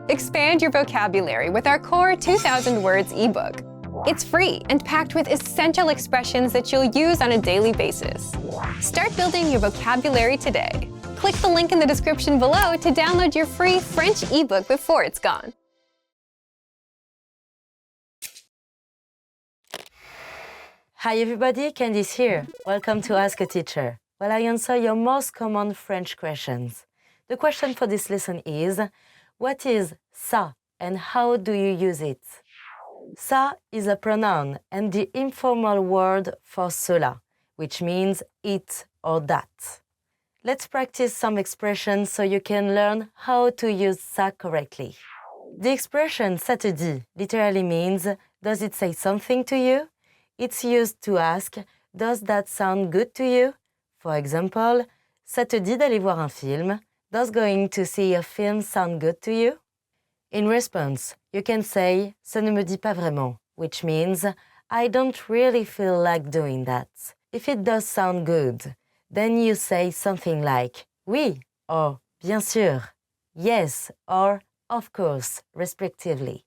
Expand your vocabulary with our core 2,000 words ebook. It's free and packed with essential expressions that you'll use on a daily basis. Start building your vocabulary today. Click the link in the description below to download your free French ebook before it's gone. Hi everybody, Candice here. Welcome to Ask a Teacher, where I answer your most common French questions. The question for this lesson is, what is ça and how do you use it? Ça is a pronoun and the informal word for cela, which means it or that. Let's practice some expressions so you can learn how to use ça correctly. The expression ça te dit literally means, does it say something to you? It's used to ask, does that sound good to you? For example, ça te dit d'aller voir un film? Does going to see a film sound good to you? In response, you can say, ça ne me dit pas vraiment, which means, I don't really feel like doing that. If it does sound good, then you say something like, oui, or bien sûr, yes, or of course, respectively.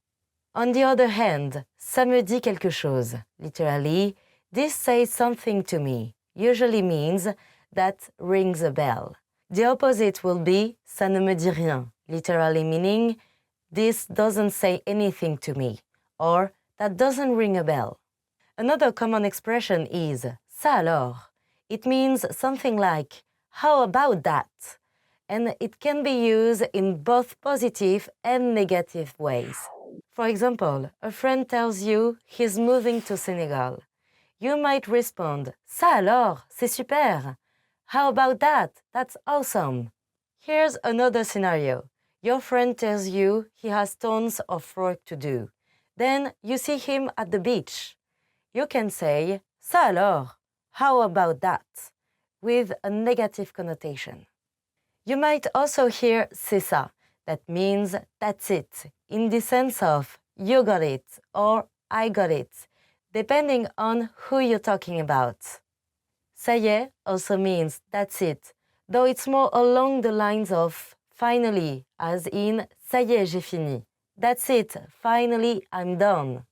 On the other hand, ça me dit quelque chose, literally, this says something to me, usually means that rings a bell. The opposite will be ça ne me dit rien, literally meaning this doesn't say anything to me, or that doesn't ring a bell. Another common expression is ça alors. It means something like how about that? And it can be used in both positive and negative ways. For example, a friend tells you he's moving to Senegal. You might respond, ça alors, c'est super. How about that? That's awesome. Here's another scenario. Your friend tells you he has tons of work to do. Then you see him at the beach. You can say, ça alors, how about that? With a negative connotation. You might also hear c'est ça, that means that's it, in the sense of you got it or I got it, depending on who you're talking about. Ça y est also means that's it, though it's more along the lines of finally, as in ça y est, j'ai fini. That's it, finally, I'm done.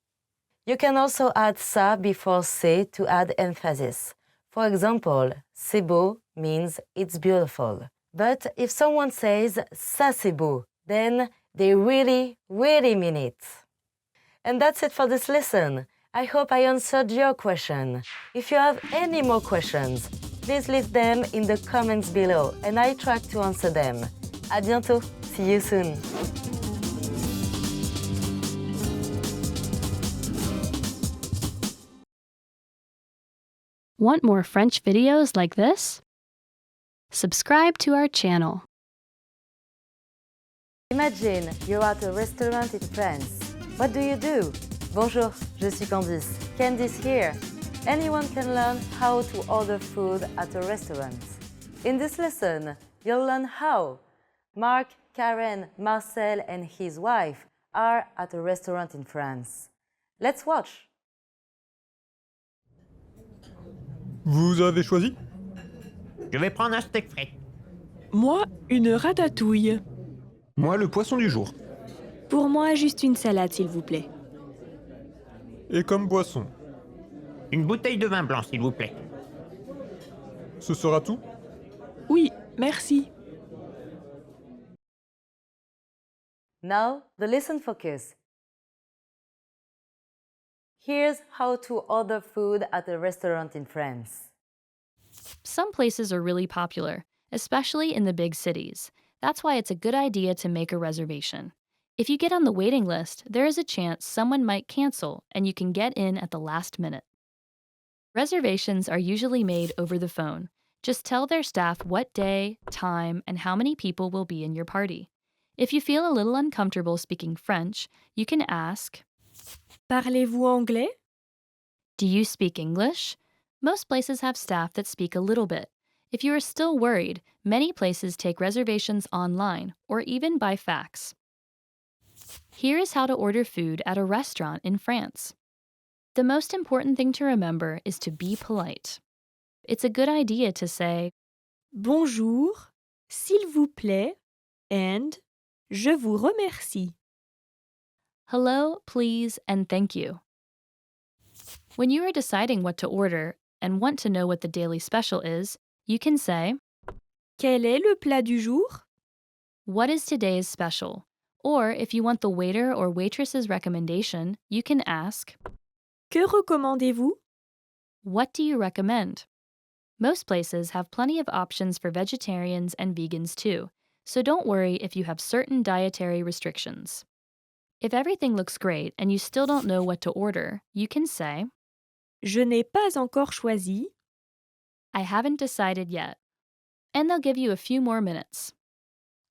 You can also add ça before c'est to add emphasis. For example, c'est beau means it's beautiful. But if someone says ça c'est beau, then they really, really mean it. And that's it for this lesson. I hope I answered your question. If you have any more questions, please leave them in the comments below and I try to answer them. À bientôt. See you soon. Want more French videos like this? Subscribe to our channel. Imagine you're at a restaurant in France. What do? Bonjour, je suis Candice. Candice here. Anyone can learn how to order food at a restaurant. In this lesson, you'll learn how. Mark, Karen, Marcel and his wife are at a restaurant in France. Let's watch. Vous avez choisi? Je vais prendre un steak frit. Moi, une ratatouille. Moi, le poisson du jour. Pour moi, juste une salade, s'il vous plaît. Et comme boisson? Une bouteille de vin blanc, s'il vous plaît. Ce sera tout? Oui, merci. Now, the lesson focus. Here's how to order food at a restaurant in France. Some places are really popular, especially in the big cities. That's why it's a good idea to make a reservation. If you get on the waiting list, there is a chance someone might cancel and you can get in at the last minute. Reservations are usually made over the phone. Just tell their staff what day, time, and how many people will be in your party. If you feel a little uncomfortable speaking French, you can ask, Parlez-vous anglais? do you speak English? Most places have staff that speak a little bit. If you are still worried, many places take reservations online or even by fax. Here is how to order food at a restaurant in France. The most important thing to remember is to be polite. It's a good idea to say, Bonjour, s'il vous plaît, and Je vous remercie. Hello, please, and thank you. When you are deciding what to order and want to know what the daily special is, you can say, Quel est le plat du jour? what is today's special? Or if you want the waiter or waitress's recommendation, you can ask, Que recommandez-vous? what do you recommend? Most places have plenty of options for vegetarians and vegans too, so don't worry if you have certain dietary restrictions. If everything looks great and you still don't know what to order, you can say, Je n'ai pas encore choisi. I haven't decided yet. And they'll give you a few more minutes.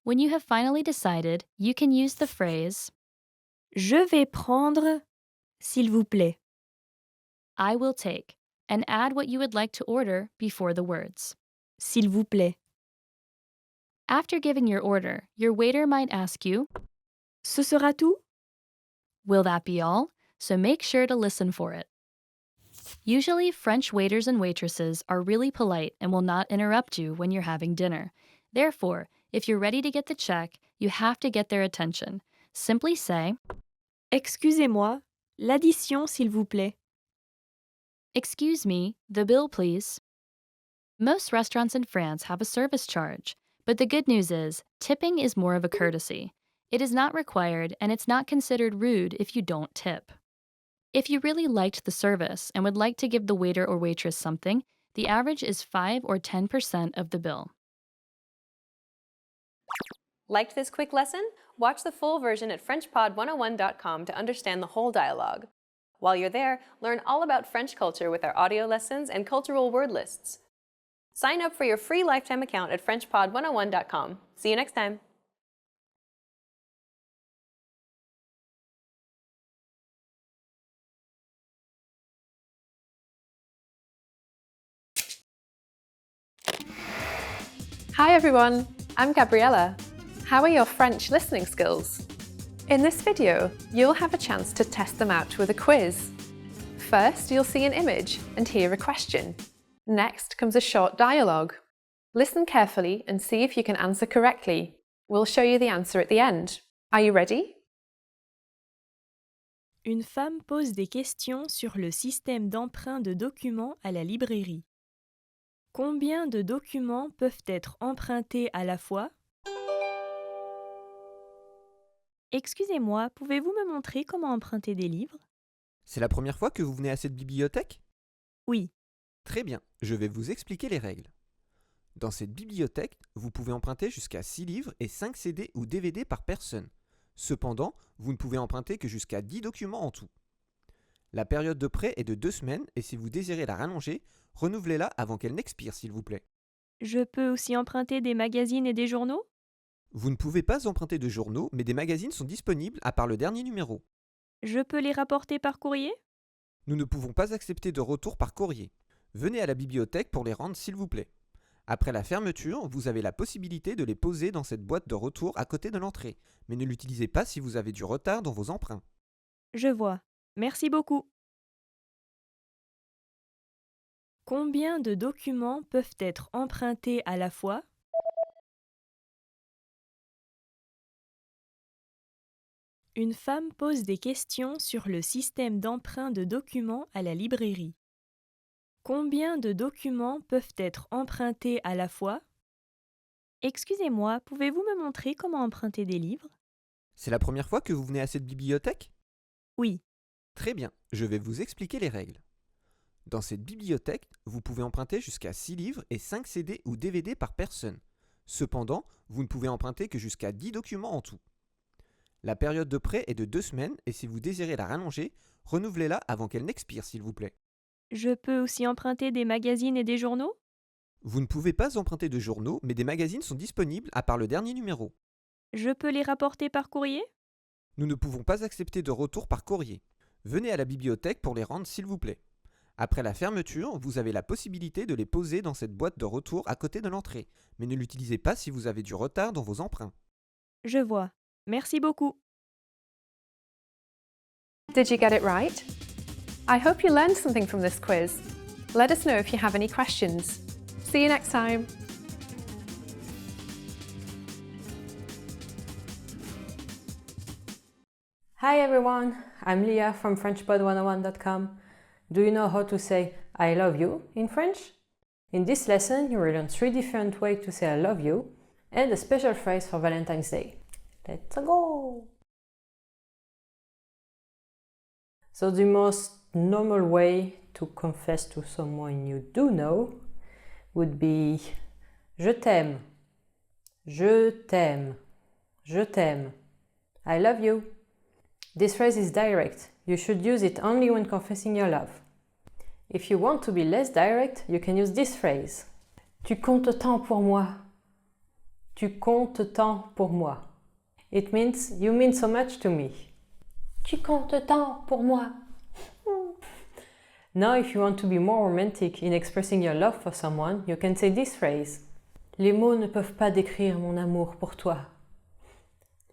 When you have finally decided, you can use the phrase, Je vais prendre, s'il vous plaît. I will take, and add what you would like to order before the words. S'il vous plaît. After giving your order, your waiter might ask you, Ce sera tout? will that be all? So make sure to listen for it. Usually, French waiters and waitresses are really polite and will not interrupt you when you're having dinner. Therefore, if you're ready to get the check, you have to get their attention. Simply say, Excusez-moi, l'addition, s'il vous plaît. excuse me, the bill please. Most restaurants in France have a service charge, but the good news is, tipping is more of a courtesy. It is not required and it's not considered rude if you don't tip. If you really liked the service and would like to give the waiter or waitress something, the average is 5 or 10% of the bill. Liked this quick lesson? Watch the full version at FrenchPod101.com to understand the whole dialogue. While you're there, learn all about French culture with our audio lessons and cultural word lists. Sign up for your free lifetime account at FrenchPod101.com. See you next time. Hi everyone, I'm Gabriella. How are your French listening skills? In this video, you'll have a chance to test them out with a quiz. First, you'll see an image and hear a question. Next comes a short dialogue. Listen carefully and see if you can answer correctly. We'll show you the answer at the end. Are you ready? Une femme pose des questions sur le système d'emprunt de documents à la librairie. Combien de documents peuvent être empruntés à la fois? Excusez-moi, pouvez-vous me montrer comment emprunter des livres? C'est la première fois que vous venez à cette bibliothèque? Oui. Très bien, je vais vous expliquer les règles. Dans cette bibliothèque, vous pouvez emprunter jusqu'à 6 livres et 5 CD ou DVD par personne. Cependant, vous ne pouvez emprunter que jusqu'à 10 documents en tout. La période de prêt est de 2 semaines et si vous désirez la rallonger, renouvelez-la avant qu'elle n'expire s'il vous plaît. Je peux aussi emprunter des magazines et des journaux? Vous ne pouvez pas emprunter de journaux, mais des magazines sont disponibles à part le dernier numéro. Je peux les rapporter par courrier? Nous ne pouvons pas accepter de retour par courrier. Venez à la bibliothèque pour les rendre s'il vous plaît. Après la fermeture, vous avez la possibilité de les poser dans cette boîte de retour à côté de l'entrée, mais ne l'utilisez pas si vous avez du retard dans vos emprunts. Je vois. Merci beaucoup. Combien de documents peuvent être empruntés à la fois? Une femme pose des questions sur le système d'emprunt de documents à la librairie. Combien de documents peuvent être empruntés à la fois? Excusez-moi, pouvez-vous me montrer comment emprunter des livres? C'est la première fois que vous venez à cette bibliothèque? Oui. Très bien, je vais vous expliquer les règles. Dans cette bibliothèque, vous pouvez emprunter jusqu'à 6 livres et 5 CD ou DVD par personne. Cependant, vous ne pouvez emprunter que jusqu'à 10 documents en tout. La période de prêt est de 2 semaines et si vous désirez la rallonger, renouvelez-la avant qu'elle n'expire s'il vous plaît. Je peux aussi emprunter des magazines et des journaux? Vous ne pouvez pas emprunter de journaux, mais des magazines sont disponibles à part le dernier numéro. Je peux les rapporter par courrier? Nous ne pouvons pas accepter de retour par courrier. Venez à la bibliothèque pour les rendre s'il vous plaît. Après la fermeture, vous avez la possibilité de les poser dans cette boîte de retour à côté de l'entrée, mais ne l'utilisez pas si vous avez du retard dans vos emprunts. Je vois. Merci beaucoup. Did you get it right? I hope you learned something from this quiz. Let us know if you have any questions. See you next time. Hi everyone, I'm Leah from FrenchPod101.com. Do you know how to say I love you in French? In this lesson, you will learn 3 different ways to say I love you and a special phrase for Valentine's Day. Let's go! So the most normal way to confess to someone you do know would be Je t'aime, je t'aime, je t'aime, I love you. This phrase is direct. You should use it only when confessing your love. If you want to be less direct, you can use this phrase. Tu comptes tant pour moi. Tu comptes tant pour moi. It means you mean so much to me. Tu comptes tant pour moi. Now, if you want to be more romantic in expressing your love for someone, you can say this phrase. Les mots ne peuvent pas décrire mon amour pour toi.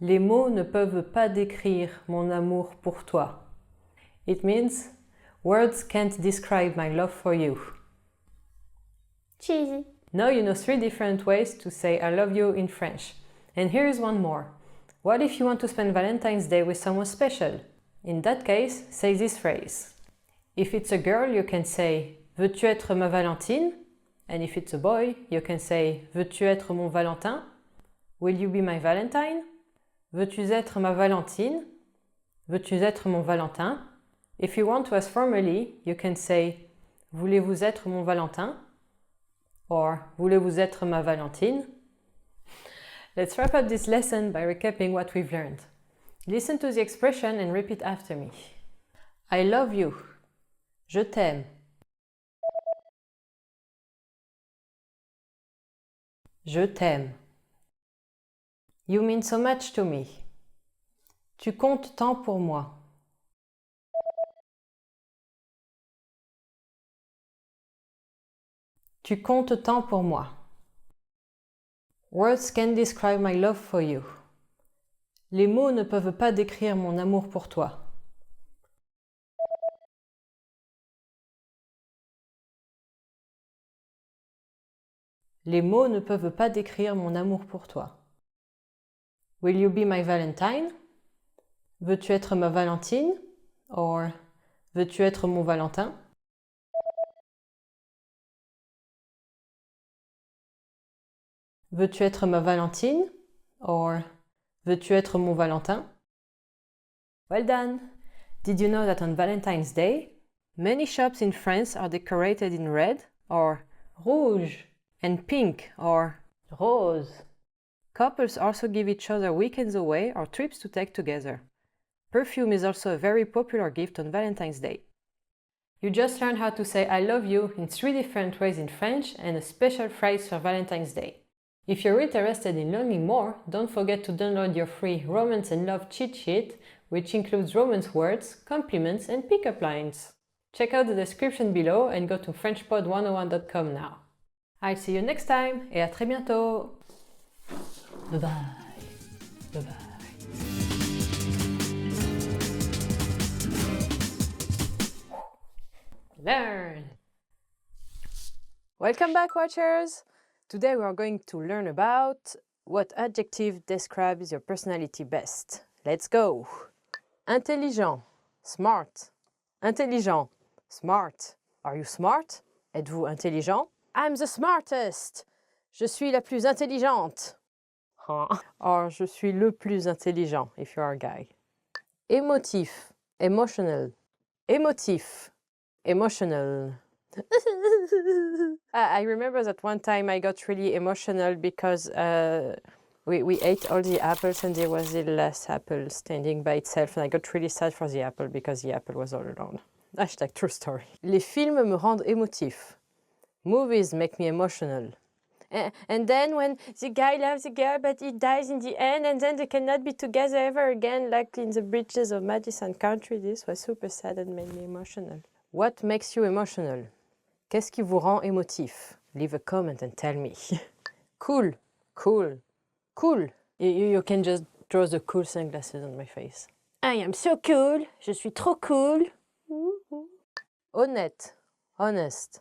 Les mots ne peuvent pas décrire mon amour pour toi. It means, words can't describe my love for you. Cheesy. Now you know 3 different ways to say I love you in French. And here is one more. What if you want to spend Valentine's Day with someone special? In that case, say this phrase. If it's a girl, you can say Veux-tu être ma Valentine? And if it's a boy, you can say Veux-tu être mon Valentin? Will you be my Valentine? Veux-tu être ma Valentine? Veux-tu être mon Valentin? If you want to ask formally, you can say Voulez-vous être mon Valentin? Or Voulez-vous être ma Valentine? Let's wrap up this lesson by recapping what we've learned. Listen to the expression and repeat after me. I love you. Je t'aime. Je t'aime. You mean so much to me. Tu comptes tant pour moi. Tu comptes tant pour moi. Words can describe my love for you. Les mots ne peuvent pas décrire mon amour pour toi. Les mots ne peuvent pas décrire mon amour pour toi. Will you be my Valentine? Veux-tu être ma Valentine? Or, veux-tu être mon Valentin? Veux-tu être ma Valentine? Or, veux-tu être mon Valentin? Well done! Did you know that on Valentine's Day, many shops in France are decorated in red or rouge and pink or rose? Couples also give each other weekends away or trips to take together. Perfume is also a very popular gift on Valentine's Day. You just learned how to say I love you in 3 different ways in French and a special phrase for Valentine's Day. If you're interested in learning more, don't forget to download your free Romance and Love cheat sheet, which includes romance words, compliments, and pickup lines. Check out the description below and go to FrenchPod101.com now. I'll see you next time et à très bientôt! Bye bye. Bye bye. Learn! Welcome back, watchers! Today we are going to learn about what adjective describes your personality best. Let's go! Intelligent, smart. Intelligent, smart. Are you smart? Êtes-vous intelligent? I'm the smartest! Je suis la plus intelligente. Or, je suis le plus intelligent, if you are a guy. Émotif, emotional. Émotif, emotional. I remember that one time I got really emotional because we ate all the apples and there was the last apple standing by itself and I got really sad for the apple because the apple was all alone. Hashtag true story. Les films me rendent émotif. Movies make me emotional. And then when the guy loves the girl but he dies in the end and then they cannot be together ever again like in the Bridges of Madison County, this was super sad and made me emotional. What makes you emotional? Qu'est-ce qui vous rend émotif? Leave a comment and tell me. Cool, cool, cool. You can just draw the cool sunglasses on my face. I am so cool. Je suis trop cool. Honnête, honest.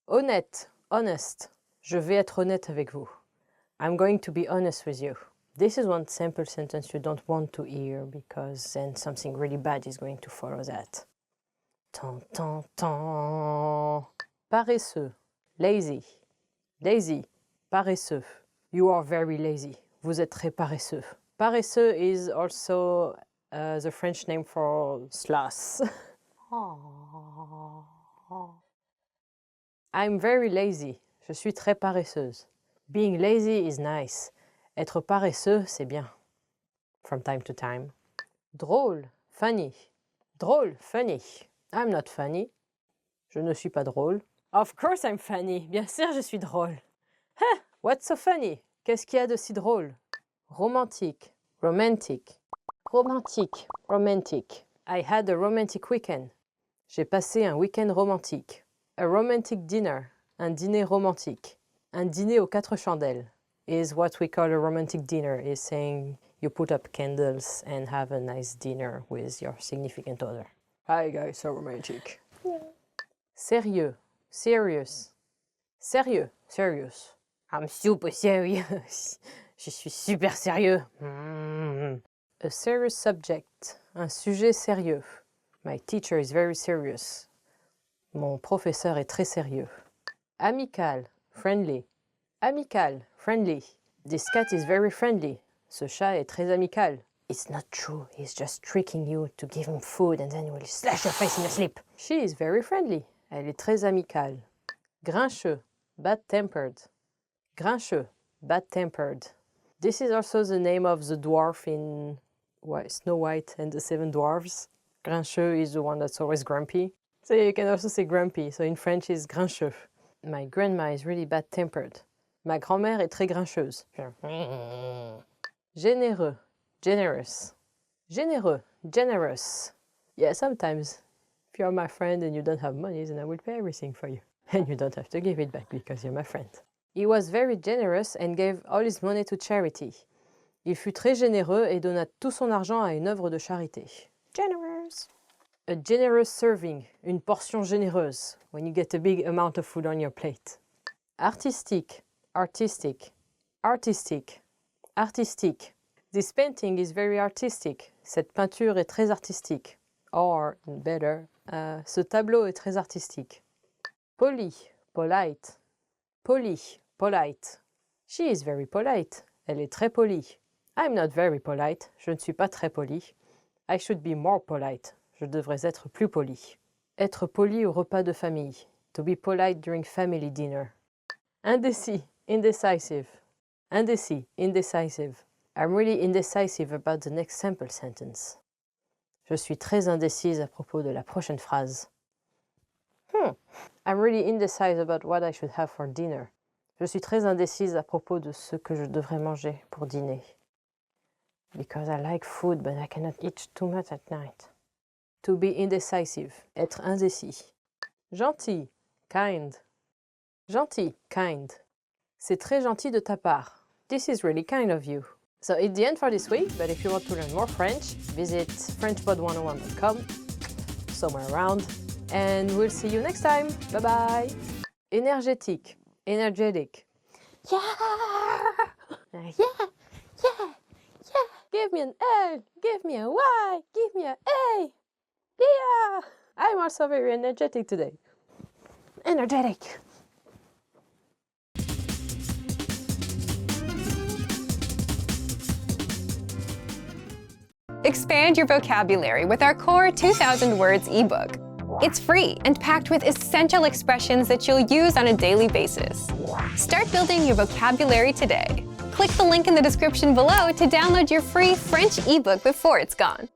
Honnête, honest. Je vais être honnête avec vous. I'm going to be honest with you. This is one simple sentence you don't want to hear because then something really bad is going to follow that. Tan, tan, tan. Paresseux. Lazy. Lazy. Paresseux. You are very lazy. Vous êtes très paresseux. Paresseux is also the French name for sloth. I'm very lazy. Je suis très paresseuse. Being lazy is nice. Être paresseux, c'est bien. From time to time. Drôle, funny. Drôle, funny. I'm not funny. Je ne suis pas drôle. Of course I'm funny. Bien sûr, je suis drôle. Huh, what's so funny? Qu'est-ce qu'il y a de si drôle? Romantique, romantic. Romantique, romantic. I had a romantic weekend. J'ai passé un week-end romantique. A romantic dinner. Un dîner romantique. Un dîner aux 4 chandelles is what we call a romantic dinner, is saying you put up candles and have a nice dinner with your significant other. Hi guys, so romantic. Sérieux, serious. Sérieux, serious. I'm super serious. Je suis super sérieux. A serious subject, un sujet sérieux. My teacher is very serious. Mon professeur est très sérieux. Amical, friendly. Amical, friendly. This cat is very friendly. Ce chat est très amical. It's not true. He's just tricking you to give him food and then he will slash your face in your sleep. She is very friendly. Elle est très amicale. Grincheux, bad-tempered. Grincheux, bad-tempered. This is also the name of the dwarf in Snow White and the Seven Dwarfs. Grincheux is the one that's always grumpy. So you can also say grumpy. So in French it's grincheux. My grandma is really bad-tempered. Ma grand-mère est très grincheuse. Généreux, generous. Généreux, generous. Yeah, sometimes if you're my friend and you don't have money, then I will pay everything for you. And you don't have to give it back because you're my friend. He was very generous and gave all his money to charity. Il fut très généreux et donna tout son argent à une œuvre de charité. Generous. A generous serving, une portion généreuse, when you get a big amount of food on your plate. Artistique, artistic, artistic, artistic. This painting is very artistic. Cette peinture est très artistique. Or, better, ce tableau est très artistique. Poli, polite. Poli, polite. She is very polite. Elle est très polie. I'm not very polite. Je ne suis pas très poli. I should be more polite. Je devrais être plus poli. Être poli au repas de famille. To be polite during family dinner. Indécis, indecisive. Indécis, indecisive. I'm really indecisive about the next sample sentence. Je suis très indécise à propos de la prochaine phrase. I'm really indecisive about what I should have for dinner. Je suis très indécise à propos de ce que je devrais manger pour dîner. Because I like food, but I cannot eat too much at night. To be indecisive, être indécis. Gentil, kind. Gentil, kind. C'est très gentil de ta part. This is really kind of you. So it's the end for this week, but if you want to learn more French, visit FrenchPod101.com, somewhere around, and we'll see you next time. Bye-bye. Énergétique, energetic. Yeah! Yeah, yeah, yeah. Give me an L, give me a Y, give me a A. Yeah! I'm also very energetic today. Energetic. Expand your vocabulary with our Core 2000 Words ebook. It's free and packed with essential expressions that you'll use on a daily basis. Start building your vocabulary today. Click the link in the description below to download your free French ebook before it's gone.